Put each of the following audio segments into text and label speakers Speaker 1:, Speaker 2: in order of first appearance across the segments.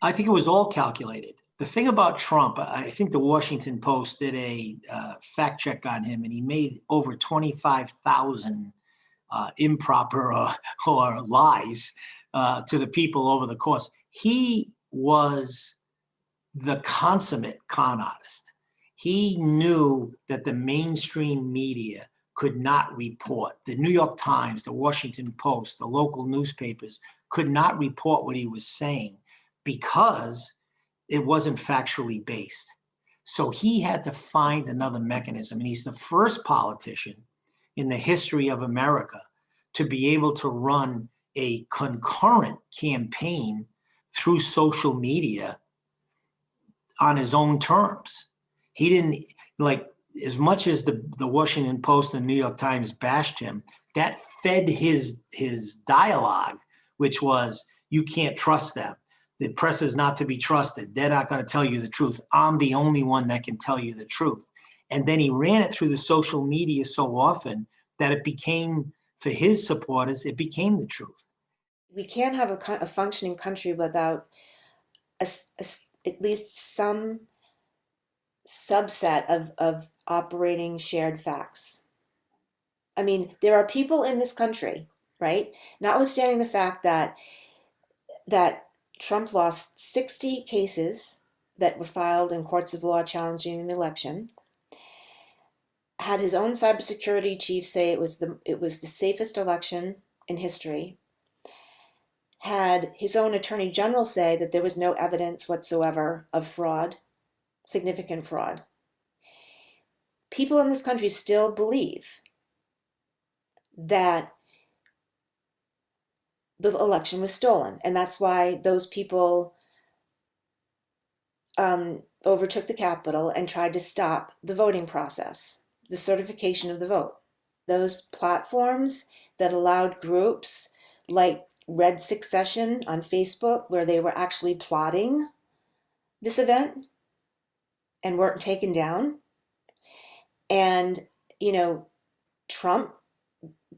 Speaker 1: I think it was all calculated. The thing about Trump, I think the Washington Post did a fact check on him, and he made over 25,000 improper or lies to the people over the course. He was the consummate con artist. He knew that the mainstream media could not report. The New York Times, the Washington Post, the local newspapers could not report what he was saying because it wasn't factually based. So he had to find another mechanism. And he's the first politician in the history of America to be able to run a concurrent campaign through social media on his own terms. He didn't, like, as much as the Washington Post and New York Times bashed him, that fed his dialogue, which was, you can't trust them. The press is not to be trusted. They're not going to tell you the truth. I'm the only one that can tell you the truth. And then he ran it through the social media so often that it became, for his supporters, it became the truth.
Speaker 2: We can't have a functioning country without at least some subset of operating shared facts. I mean, there are people in this country, right? Notwithstanding the fact that Trump lost 60 cases that were filed in courts of law challenging the election, had his own cybersecurity chief say it was the safest election in history, had his own attorney general say that there was no evidence whatsoever of fraud, significant fraud. People in this country still believe that the election was stolen, and that's why those people overtook the Capitol and tried to stop the voting process, the certification of the vote. Those platforms that allowed groups like Red Succession on Facebook, where they were actually plotting this event and weren't taken down. And, Trump,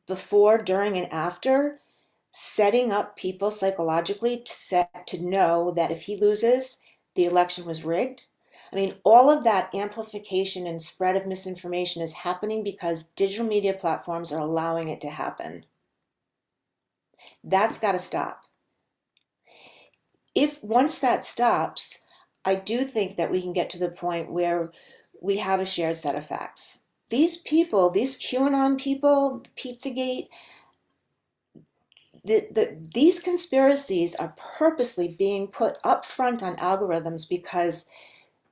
Speaker 2: before, during, and after, setting up people psychologically to know that if he loses, the election was rigged. I mean, all of that amplification and spread of misinformation is happening because digital media platforms are allowing it to happen. That's got to stop. If once that stops, I do think that we can get to the point where we have a shared set of facts. These people, these QAnon people, Pizzagate, these conspiracies are purposely being put up front on algorithms because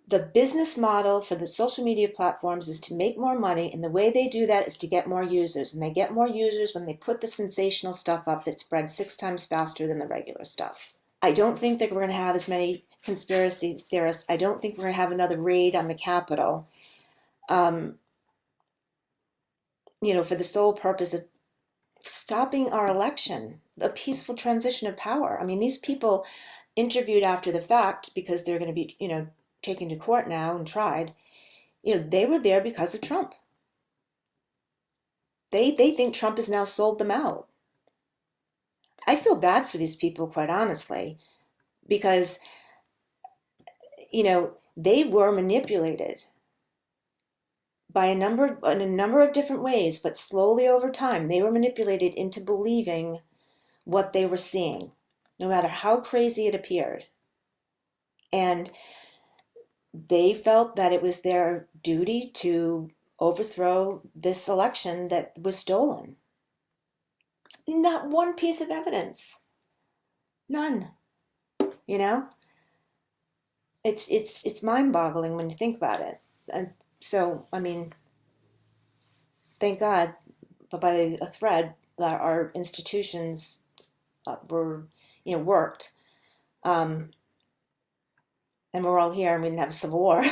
Speaker 2: the business model for the social media platforms is to make more money, and the way they do that is to get more users. And they get more users when they put the sensational stuff up that spreads 6 times faster than the regular stuff. I don't think that we're going to have as many conspiracy theorists. I don't think we're going to have another raid on the Capitol, for the sole purpose of stopping our election, a peaceful transition of power. I mean, these people interviewed after the fact because they're going to be, taken to court now and tried, they were there because of Trump. They think Trump has now sold them out. I feel bad for these people, quite honestly, because, they were manipulated in a number of different ways, but slowly over time, they were manipulated into believing what they were seeing, no matter how crazy it appeared. And they felt that it was their duty to overthrow this election that was stolen. Not one piece of evidence. None. It's mind-boggling when you think about it. And so, I mean, thank God, but by a thread that our institutions worked. And we're all here and we didn't have a civil war.